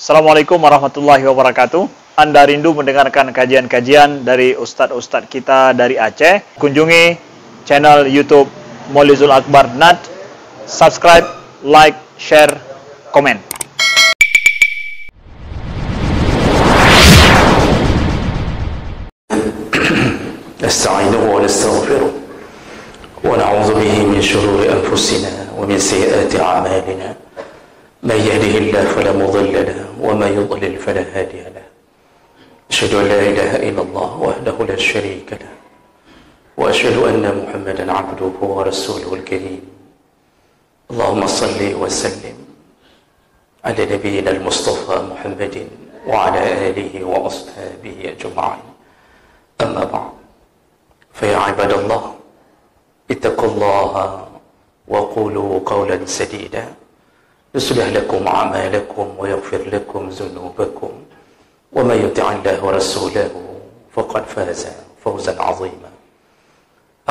Assalamualaikum warahmatullahi wabarakatuh. Anda rindu mendengarkan kajian-kajian dari ustadz-ustadz kita dari Aceh? Kunjungi channel YouTube Maulizul Akbar NAD. Subscribe, like, share, komen. نستعينه ونستغفره ونعوذ به من شرور أنفسنا ومن سيئات أعمالنا من يهده الله فلا مضل له وما يضلل فلا هادي له أشهد أن لا إله إلا الله وحده لا شريك له وأشهد أن محمدا عبده ورسوله الكريم اللهم صل وسلم على نبينا المصطفى محمد وعلى آله وأصحابه أجمعين أما بعد فيا عباد الله اتقوا الله وقولوا قولا سديدا يصلح لكم أعمالكم ويغفر لكم ذنوبكم ومن يطع الله ورسوله فقد فاز فوزا عظيما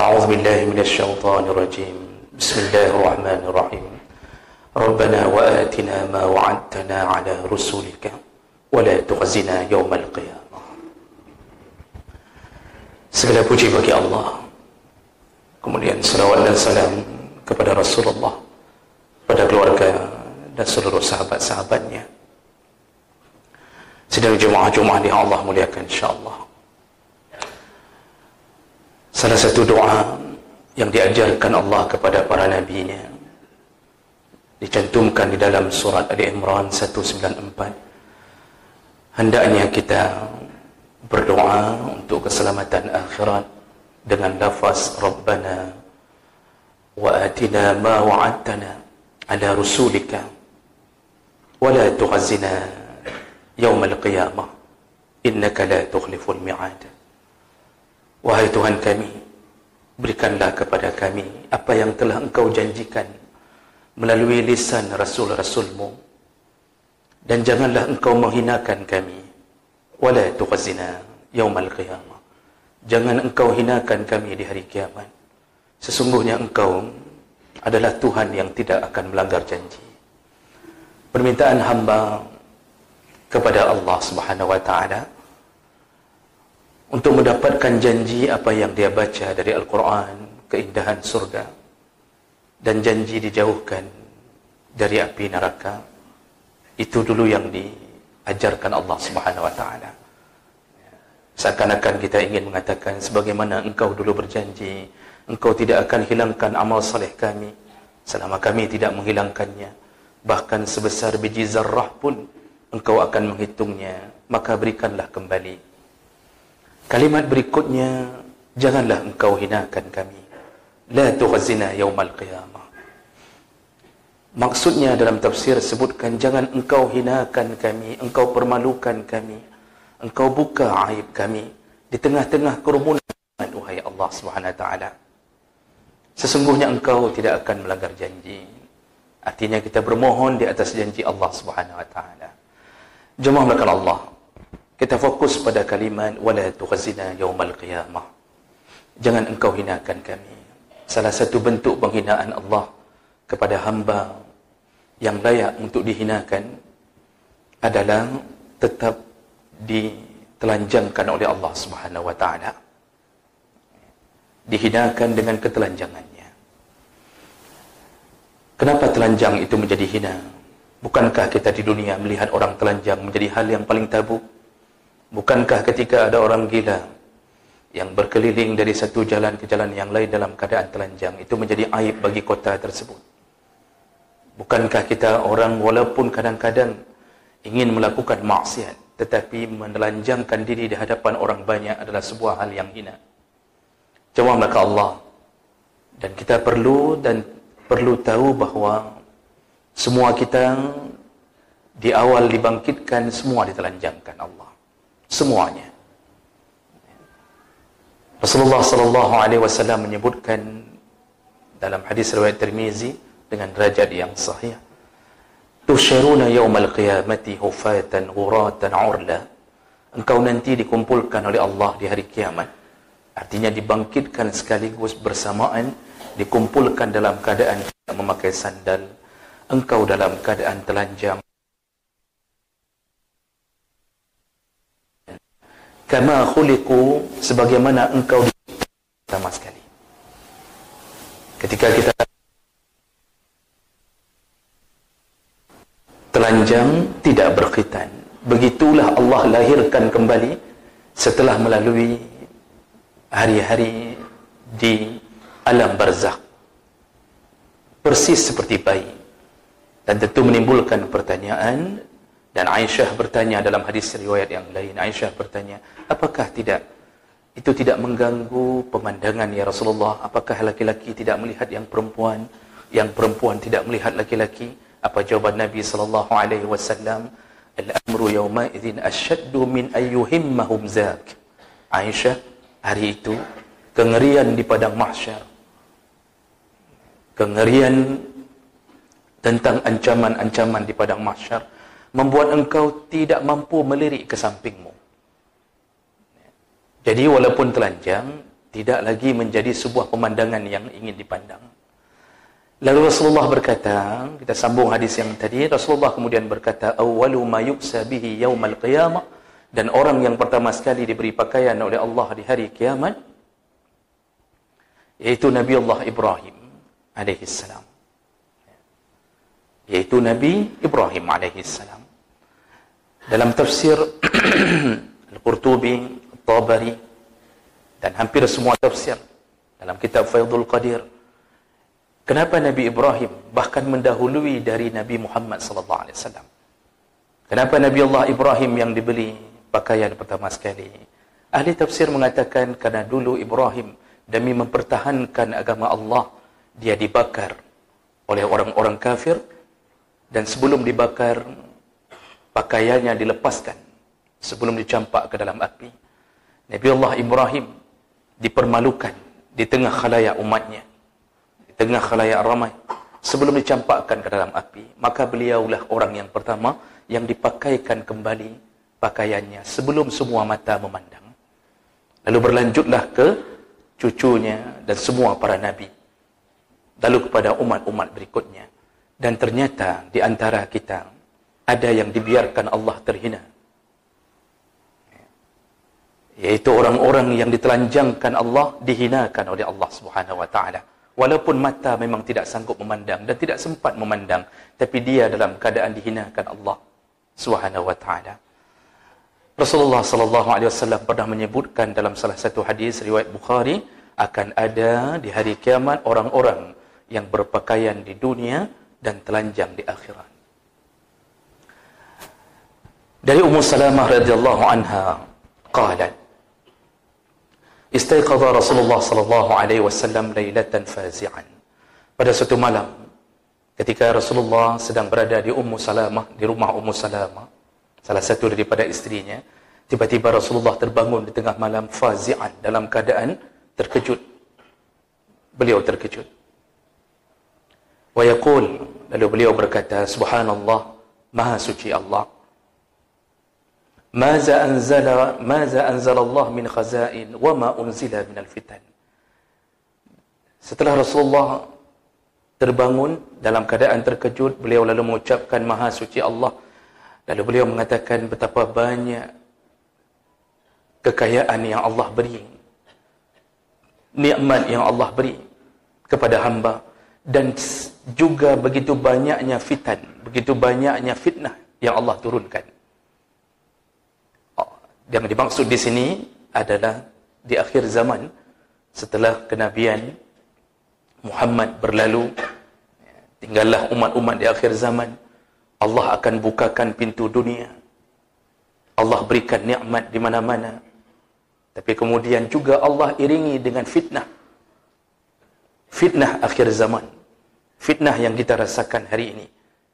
أعوذ بالله من الشيطان الرجيم بسم الله الرحمن الرحيم ربنا وآتنا ما وعدتنا على رسولك ولا تخزنا يوم القيامة. Segala puji bagi Allah, kemudian salawat dan salam kepada Rasulullah, pada keluarga dan seluruh sahabat-sahabatnya. Sidang Jumaah yang Allah muliakan insyaAllah. Salah satu doa yang diajarkan Allah kepada para nabinya dicantumkan di dalam surat Ali Imran 194. Hendaknya kita berdoa untuk keselamatan akhirat dengan lafaz Rabbana wa atina ma wa'adtana ala rusulika wa la tukhzina yawmal qiyamah innaka la tukhliful mi'ad. Wahai Tuhan kami, berikanlah kepada kami apa yang telah Engkau janjikan melalui lisan Rasul-Rasulmu, dan janganlah Engkau menghinakan kami. Wala tukhzina yaumal qiyamah, jangan Engkau hinakan kami di hari kiamat. Sesungguhnya Engkau adalah Tuhan yang tidak akan melanggar janji. Permintaan hamba kepada Allah Subhanahu wa taala untuk mendapatkan janji apa yang dia baca dari Al-Quran, keindahan surga, dan janji dijauhkan dari api neraka. Itu dulu yang diajarkan Allah Subhanahu wa taala. Seakan-akan kita ingin mengatakan, sebagaimana Engkau dulu berjanji, Engkau tidak akan hilangkan amal saleh kami selama kami tidak menghilangkannya. Bahkan sebesar biji zarrah pun Engkau akan menghitungnya, maka berikanlah kembali. Kalimat berikutnya, janganlah Engkau hinakan kami. La tukhzina yaumal qiyamah. Maksudnya dalam tafsir sebutkan, jangan Engkau hinakan kami, Engkau permalukan kami, Engkau buka aib kami di tengah-tengah kerumunan, wahai Allah Subhanahu wa taala. Sesungguhnya Engkau tidak akan melanggar janji. Artinya kita bermohon di atas janji Allah Subhanahu wa taala. Jemaah melakukan Allah, kita fokus pada kalimat wala tukhzina yaumal qiyamah. Jangan Engkau hinakan kami. Salah satu bentuk penghinaan Allah kepada hamba yang layak untuk dihinakan adalah tetap ditelanjangkan oleh Allah Subhanahu wa taala. Dihinakan dengan ketelanjangannya. Kenapa telanjang itu menjadi hina? Bukankah kita di dunia melihat orang telanjang menjadi hal yang paling tabu? Bukankah ketika ada orang gila yang berkeliling dari satu jalan ke jalan yang lain dalam keadaan telanjang, itu menjadi aib bagi kota tersebut? Bukankah kita orang walaupun kadang-kadang ingin melakukan maksiat, tetapi menelanjangkan diri di hadapan orang banyak adalah sebuah hal yang hina? Jemaah maka Allah, dan kita perlu tahu bahawa semua kita di awal dibangkitkan semua ditelanjangkan Allah, semuanya. Rasulullah sallallahu alaihi wasallam menyebutkan dalam hadis riwayat Tirmizi dengan derajat yang sahih, tusyaruna yaumal qiyamati hufatan ghuratan urla. Engkau nanti dikumpulkan oleh Allah di hari kiamat. Artinya dibangkitkan sekaligus bersamaan, dikumpulkan dalam keadaan tidak memakai sandal, engkau dalam keadaan telanjang, kama khuliqu, sebagaimana engkau pertama sekali. Ketika kita telanjang tidak berkhitan, begitulah Allah lahirkan kembali setelah melalui hari-hari di alam barzakh, persis seperti bayi. Dan tentu menimbulkan pertanyaan. Dan Aisyah bertanya dalam hadis riwayat yang lain, Aisyah bertanya, apakah itu tidak mengganggu pemandangan ya Rasulullah? Apakah laki-laki tidak melihat yang perempuan tidak melihat laki-laki? Apa jawaban Nabi SAW? Al-amru yawma idzin asyaddu min ayyuhimmahum zak. Aisyah, hari itu kengerian di padang mahsyar, kengerian tentang ancaman-ancaman di padang mahsyar membuat engkau tidak mampu melirik ke sampingmu. Jadi walaupun telanjang, tidak lagi menjadi sebuah pemandangan yang ingin dipandang. Lalu Rasulullah berkata, kita sambung hadis yang tadi, Rasulullah kemudian berkata, awwalu ma yuksa bihi yaumal qiyamah, dan orang yang pertama sekali diberi pakaian oleh Allah di hari kiamat, yaitu Nabi Allah Ibrahim alaihissalam. Yaitu Nabi Ibrahim alaihissalam. Dalam tafsir Al-Qurtubi, Tabari, dan hampir semua tafsir dalam kitab Faidul Qadir, kenapa Nabi Ibrahim bahkan mendahului dari Nabi Muhammad SAW? Kenapa Nabi Allah Ibrahim yang dibeli pakaian pertama sekali? Ahli tafsir mengatakan karena dulu Ibrahim demi mempertahankan agama Allah, dia dibakar oleh orang-orang kafir, dan sebelum dibakar pakaiannya dilepaskan sebelum dicampak ke dalam api. Nabi Allah Ibrahim dipermalukan di tengah khalayak umatnya, di tengah khalayak ramai, sebelum dicampakkan ke dalam api. Maka beliaulah orang yang pertama yang dipakaikan kembali pakaiannya sebelum semua mata memandang. Lalu berlanjutlah ke cucunya dan semua para nabi, lalu kepada umat-umat berikutnya. Dan ternyata di antara kita ada yang dibiarkan Allah terhina, yaitu orang-orang yang ditelanjangkan Allah, dihinakan oleh Allah Subhanahu wa taala. Walaupun mata memang tidak sanggup memandang dan tidak sempat memandang, tapi dia dalam keadaan dihinakan Allah Subhanahu wa taala. Rasulullah sallallahu alaihi wasallam pernah menyebutkan dalam salah satu hadis riwayat Bukhari, akan ada di hari kiamat orang-orang yang berpakaian di dunia dan telanjang di akhirat. Dari Ummu Salamah radhiyallahu anha qalat, istaiqadha Rasulullah sallallahu alaihi wasallam lailatan fazi'an. Pada suatu malam ketika Rasulullah sedang berada di Ummu Salamah, di rumah Ummu Salamah, salah satu daripada istrinya, tiba-tiba Rasulullah terbangun di tengah malam fazi'an, dalam keadaan terkejut. Beliau terkejut. Wa yaqul, lalu beliau berkata, subhanallah, maha suci Allah. Maza anzala Allah min khazain wa ma unzila min al-fitan. Setelah Rasulullah terbangun dalam keadaan terkejut, beliau lalu mengucapkan maha suci Allah. Lalu beliau mengatakan betapa banyak kekayaan yang Allah beri, nikmat yang Allah beri kepada hamba, dan juga begitu banyaknya fitan, begitu banyaknya fitnah yang Allah turunkan. Yang dimaksud di sini adalah di akhir zaman, setelah kenabian Muhammad berlalu, tinggallah umat-umat di akhir zaman, Allah akan bukakan pintu dunia, Allah berikan nikmat di mana-mana, tapi kemudian juga Allah iringi dengan fitnah. Fitnah akhir zaman, fitnah yang kita rasakan hari ini,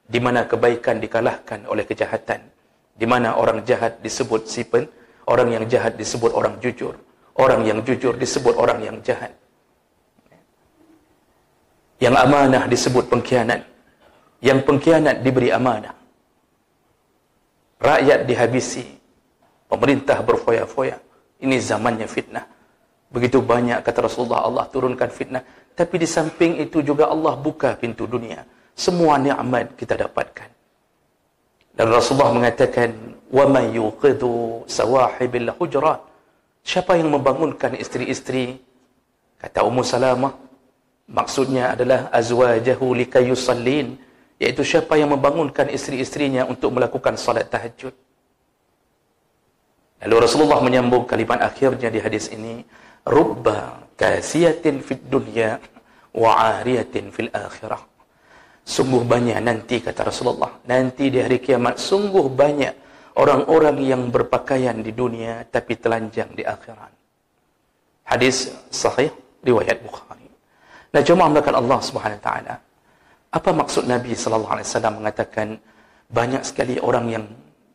di mana kebaikan dikalahkan oleh kejahatan, di mana orang jahat disebut sipen, orang yang jahat disebut orang jujur, orang yang jujur disebut orang yang jahat, yang amanah disebut pengkhianat, yang pengkhianat diberi amanah, rakyat dihabisi, pemerintah berfoya-foya. Ini zamannya fitnah. Begitu banyak, kata Rasulullah, Allah turunkan fitnah. Tapi di samping itu juga Allah buka pintu dunia. Semua nikmat kita dapatkan. Dan Rasulullah mengatakan, وَمَنْ يُوقِذُ سَوَاحِبِ الْحُجْرَاتِ Siapa yang membangunkan isteri-isteri? Kata Ummu Salamah, maksudnya adalah azwajahu likayusallin, iaitu siapa yang membangunkan isteri-istrinya untuk melakukan salat tahajud. Lalu Rasulullah menyambung kalimat akhirnya di hadis ini, rubba kasiyatin fid dunya wa 'ariyatin fil akhirah. Sungguh banyak nanti, kata Rasulullah, nanti di hari kiamat sungguh banyak orang-orang yang berpakaian di dunia tapi telanjang di akhirat. Hadis sahih riwayat Bukhari. Nah, jemaah melakukan Allah Subhanahu wa taala. Apa maksud Nabi sallallahu alaihi wasallam mengatakan banyak sekali orang yang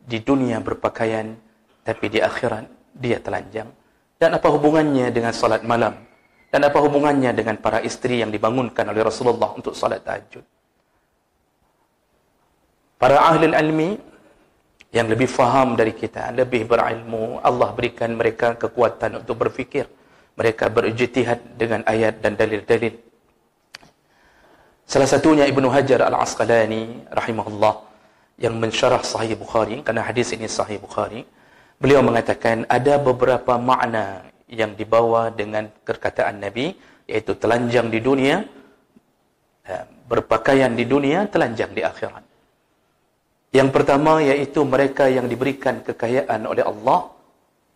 di dunia berpakaian tapi di akhirat dia telanjang? Dan apa hubungannya dengan salat malam? Dan apa hubungannya dengan para isteri yang dibangunkan oleh Rasulullah untuk salat tahajud? Para ahli ilmi yang lebih faham dari kita, lebih berilmu, Allah berikan mereka kekuatan untuk berfikir. Mereka berijtihad dengan ayat dan dalil-dalil. Salah satunya Ibnu Hajar Al-Asqalani rahimahullah yang mensyarah Sahih Bukhari, kerana hadis ini Sahih Bukhari, beliau mengatakan ada beberapa makna yang dibawa dengan perkataan Nabi, iaitu telanjang di dunia, berpakaian di dunia, telanjang di akhirat. Yang pertama iaitu mereka yang diberikan kekayaan oleh Allah,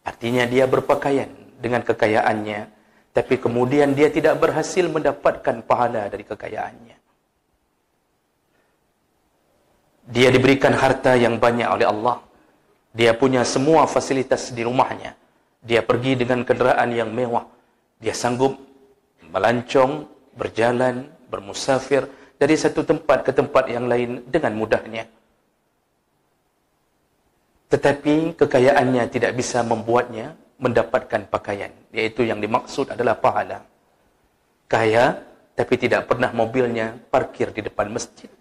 artinya dia berpakaian dengan kekayaannya, tapi kemudian dia tidak berhasil mendapatkan pahala dari kekayaannya. Dia diberikan harta yang banyak oleh Allah, dia punya semua fasilitas di rumahnya, dia pergi dengan kenderaan yang mewah, dia sanggup melancong, berjalan, bermusafir dari satu tempat ke tempat yang lain dengan mudahnya. Tetapi kekayaannya tidak bisa membuatnya mendapatkan pakaian, iaitu yang dimaksud adalah pahala. Kaya, tapi tidak pernah mobilnya parkir di depan masjid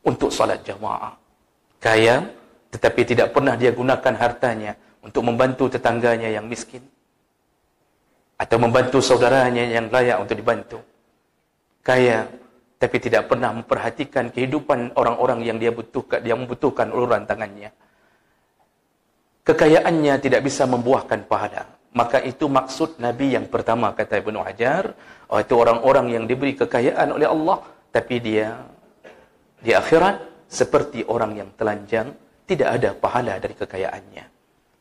untuk salat jamaah. Kaya, tetapi tidak pernah dia gunakan hartanya untuk membantu tetangganya yang miskin, atau membantu saudaranya yang layak untuk dibantu. Kaya, tapi tidak pernah memperhatikan kehidupan orang-orang yang dia membutuhkan uluran tangannya. Kekayaannya tidak bisa membuahkan pahala. Maka itu maksud Nabi yang pertama, kata Ibnu Hajar, itu orang-orang yang diberi kekayaan oleh Allah, tapi dia di akhirat seperti orang yang telanjang, tidak ada pahala dari kekayaannya.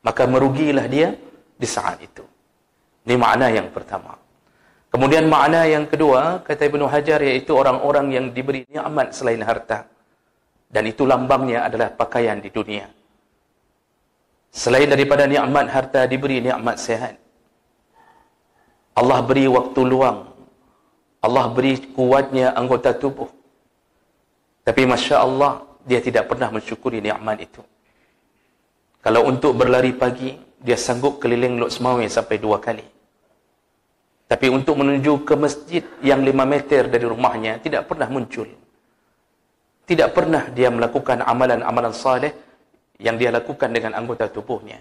Maka merugilah dia di saat itu. Ini makna yang pertama. Kemudian makna yang kedua, kata Ibnu Hajar, yaitu orang-orang yang diberi nikmat selain harta. Dan itu lambangnya adalah pakaian di dunia. Selain daripada nikmat harta, diberi nikmat sehat. Allah beri waktu luang. Allah beri kuatnya anggota tubuh. Tapi Masya Allah, dia tidak pernah mensyukuri nikmat itu. Kalau untuk berlari pagi, dia sanggup keliling Lok Semawe sampai 2 kali. Tapi untuk menuju ke masjid yang 5 meter dari rumahnya, tidak pernah muncul. Tidak pernah dia melakukan amalan-amalan saleh yang dia lakukan dengan anggota tubuhnya.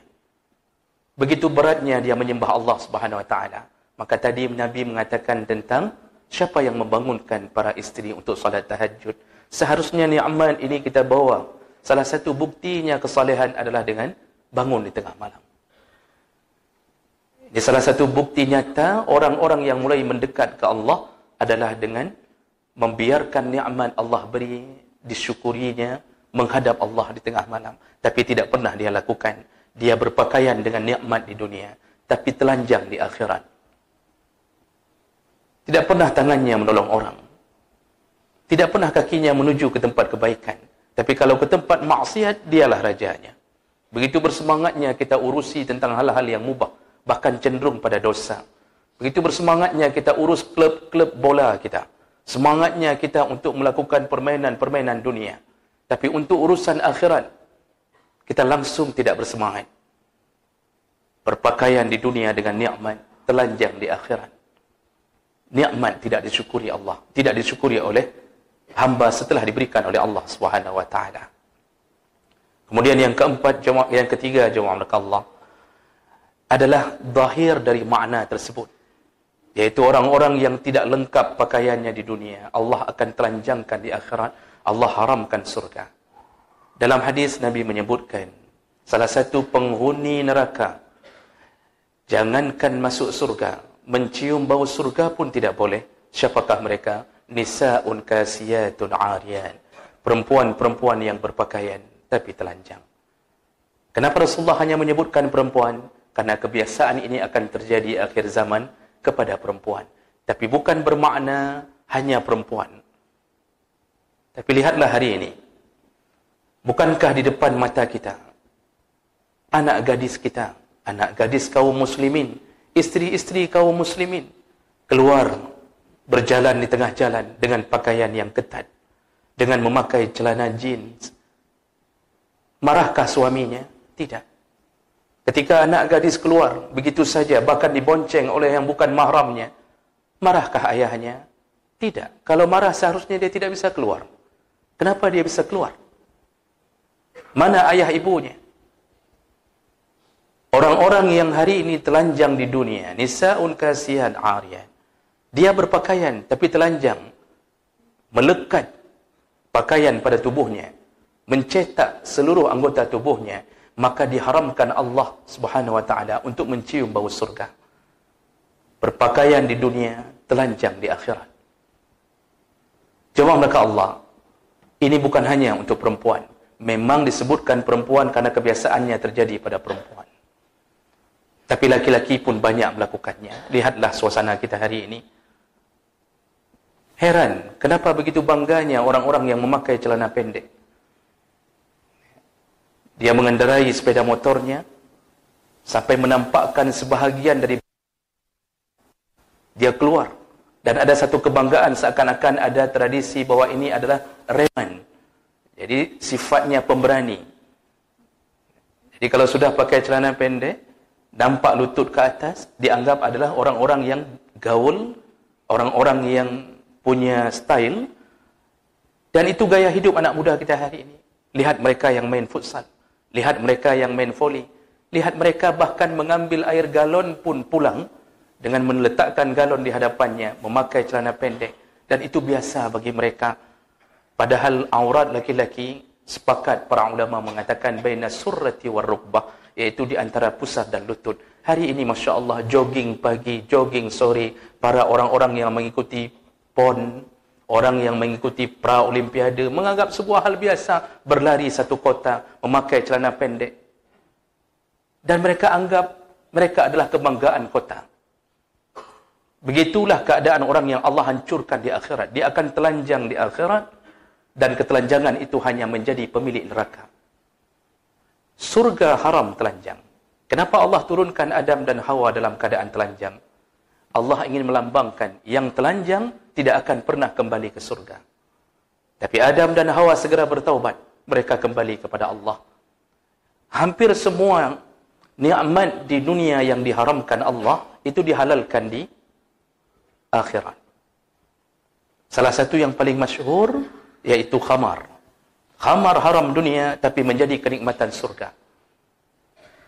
Begitu beratnya dia menyembah Allah Subhanahu wa taala. Maka tadi Nabi mengatakan tentang siapa yang membangunkan para isteri untuk salat tahajud. Seharusnya nikmat ini kita bawa. Salah satu buktinya kesalehan adalah dengan bangun di tengah malam. Ini salah satu bukti nyata orang-orang yang mulai mendekat ke Allah adalah dengan membiarkan nikmat Allah beri, disyukurinya, menghadap Allah di tengah malam. Tapi tidak pernah dia lakukan. Dia berpakaian dengan nikmat di dunia, tapi telanjang di akhirat. Tidak pernah tangannya menolong orang. Tidak pernah kakinya menuju ke tempat kebaikan. Tapi kalau ke tempat maksiat, dialah rajanya. Begitu bersemangatnya kita urusi tentang hal-hal yang mubah, bahkan cenderung pada dosa. Begitu bersemangatnya kita urus klub-klub bola kita. Semangatnya kita untuk melakukan permainan-permainan dunia. Tapi untuk urusan akhirat, kita langsung tidak bersemangat. Berpakaian di dunia dengan nikmat, telanjang di akhirat. Nikmat tidak disyukuri Allah, tidak disyukuri oleh hamba setelah diberikan oleh Allah Subhanahu wa taala. Kemudian yang keempat, yang ketiga, jemaah Allah, adalah zahir dari makna tersebut, yaitu orang-orang yang tidak lengkap pakaiannya di dunia, Allah akan telanjangkan di akhirat. Allah haramkan surga. Dalam hadis Nabi menyebutkan salah satu penghuni neraka Jangankan masuk surga, mencium bau surga pun tidak boleh. Siapakah mereka? Nisa'un kasiyatun 'ariyan. Perempuan-perempuan yang berpakaian tapi telanjang. Kenapa Rasulullah hanya menyebutkan perempuan? Karena kebiasaan ini akan terjadi akhir zaman kepada perempuan. Tapi bukan bermakna hanya perempuan. Tapi lihatlah hari ini. Bukankah di depan mata kita, anak gadis kita, anak gadis kaum muslimin, isteri-isteri kaum muslimin, keluar berjalan di tengah jalan dengan pakaian yang ketat, dengan memakai celana jeans. Marahkah suaminya? Tidak. Ketika anak gadis keluar begitu saja, bahkan dibonceng oleh yang bukan mahramnya, marahkah ayahnya? Tidak. Kalau marah seharusnya dia tidak bisa keluar. Kenapa dia bisa keluar? Mana ayah ibunya? Orang-orang yang hari ini telanjang di dunia, nisa'un kasihan 'ariyan. Dia berpakaian tapi telanjang, melekat pakaian pada tubuhnya, mencetak seluruh anggota tubuhnya, maka diharamkan Allah Subhanahu wa taala untuk mencium bau surga. Berpakaian di dunia, telanjang di akhirat. Jemaah maka Allah, ini bukan hanya untuk perempuan. Memang disebutkan perempuan karena kebiasaannya terjadi pada perempuan. Tapi laki-laki pun banyak melakukannya. Lihatlah suasana kita hari ini. Heran, kenapa begitu bangganya orang-orang yang memakai celana pendek. Dia mengendarai sepeda motornya sampai menampakkan sebahagian dari dia keluar. Dan ada satu kebanggaan seakan-akan ada tradisi bahwa ini adalah reman. Jadi sifatnya pemberani. Jadi kalau sudah pakai celana pendek, nampak lutut ke atas, dianggap adalah orang-orang yang gaul, orang-orang yang punya style. Dan itu gaya hidup anak muda kita hari ini. Lihat mereka yang main futsal, lihat mereka yang main volley, lihat mereka bahkan mengambil air galon pun pulang dengan meletakkan galon di hadapannya, memakai celana pendek. Dan itu biasa bagi mereka. Padahal aurat laki-laki, sepakat para ulama mengatakan baina surrati war rukbah, yaitu di antara pusat dan lutut. Hari ini Masya Allah, jogging pagi, jogging sore, para orang-orang yang mengikuti PON, orang yang mengikuti pra-olimpiade, menganggap sebuah hal biasa, berlari satu kota, memakai celana pendek. Dan mereka anggap mereka adalah kebanggaan kota. Begitulah keadaan orang yang Allah hancurkan di akhirat. Dia akan telanjang di akhirat, dan ketelanjangan itu hanya menjadi pemilik neraka. Surga haram telanjang. Kenapa Allah turunkan Adam dan Hawa dalam keadaan telanjang? Allah ingin melambangkan yang telanjang tidak akan pernah kembali ke surga. Tapi Adam dan Hawa segera bertaubat. Mereka kembali kepada Allah. Hampir semua nikmat di dunia yang diharamkan Allah, itu dihalalkan di akhirat. Salah satu yang paling masyhur yaitu khamar. Khamar haram dunia tapi menjadi kenikmatan surga.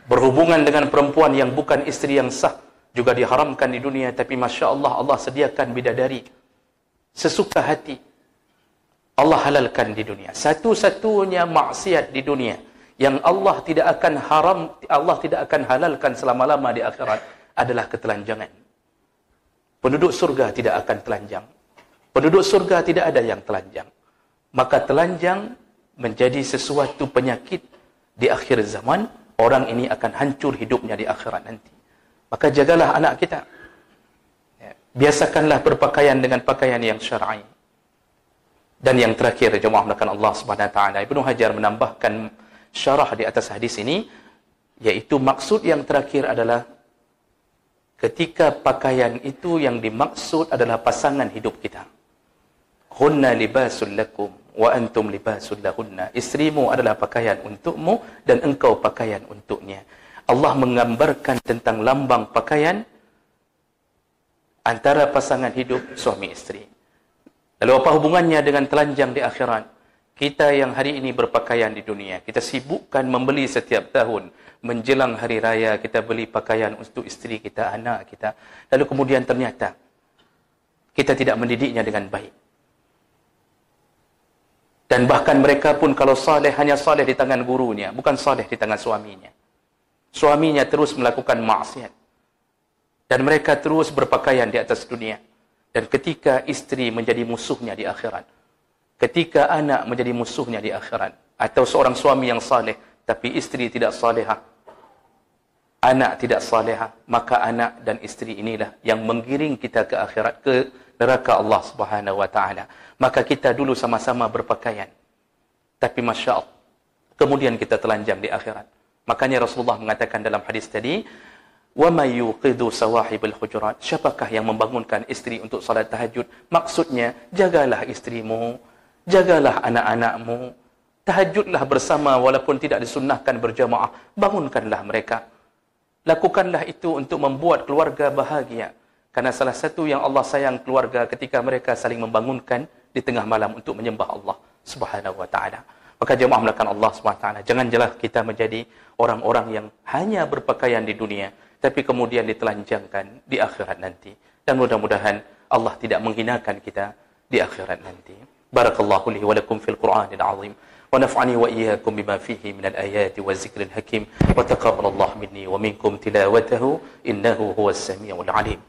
Berhubungan dengan perempuan yang bukan istri yang sah juga diharamkan di dunia, tapi Masya Allah, Allah sediakan bidadari sesuka hati. Allah halalkan di dunia. Satu-satunya maksiat di dunia yang Allah tidak akan halalkan selama-lama di akhirat adalah ketelanjangan. Penduduk surga tidak akan telanjang. Penduduk surga tidak ada yang telanjang. Maka telanjang menjadi sesuatu penyakit di akhir zaman. Orang ini akan hancur hidupnya di akhirat nanti. Maka jagalah anak kita. Biasakanlah berpakaian dengan pakaian yang syar'i. Dan yang terakhir, jemaah melakukan Allah Subhanahu wa taala, Ibnu Hajar menambahkan syarah di atas hadis ini, yaitu maksud yang terakhir adalah ketika pakaian itu yang dimaksud adalah pasangan hidup kita. Hunna libasul lakum wa antum libasul lahunna. Istrimu adalah pakaian untukmu dan engkau pakaian untuknya. Allah menggambarkan tentang lambang pakaian antara pasangan hidup suami istri. Lalu apa hubungannya dengan telanjang di akhirat? Kita yang hari ini berpakaian di dunia, kita sibukkan membeli setiap tahun. Menjelang hari raya, kita beli pakaian untuk istri kita, anak kita. Lalu kemudian ternyata kita tidak mendidiknya dengan baik. Dan bahkan mereka pun kalau saleh, hanya saleh di tangan gurunya, bukan saleh di tangan suaminya. Suaminya terus melakukan maksiat. Dan mereka terus berpakaian di atas dunia. Dan ketika isteri menjadi musuhnya di akhirat, ketika anak menjadi musuhnya di akhirat, atau seorang suami yang saleh tapi isteri tidak salehah, anak tidak salehah, maka anak dan isteri inilah yang menggiring kita ke akhirat, ke neraka Allah Subhanahu wa taala. Maka kita dulu sama-sama berpakaian, tapi masya Allah, kemudian kita telanjang di akhirat. Makanya Rasulullah mengatakan dalam hadis tadi, wa may yuqidu sawahibul hujurat, siapakah yang membangunkan isteri untuk salat tahajud? Maksudnya, jagalah istrimu, jagalah anak-anakmu, tahajudlah bersama walaupun tidak disunnahkan berjamaah, bangunkanlah mereka. Lakukanlah itu untuk membuat keluarga bahagia. Karena salah satu yang Allah sayang keluarga ketika mereka saling membangunkan di tengah malam untuk menyembah Allah Subhanahu wa taala. Maka jemaah melakukan Allah Subhanahu wa taala, janganlah kita menjadi orang-orang yang hanya berpakaian di dunia tapi kemudian ditelanjangkan di akhirat nanti. Dan mudah-mudahan Allah tidak menghinakan kita di akhirat nanti. Barakallahu li wa lakum fil Qur'anil azim. ونفعني وإياكم بما فيه من الآيات والذكر الحكيم وتقبل الله مني ومنكم تلاوته إنه هو السميع العليم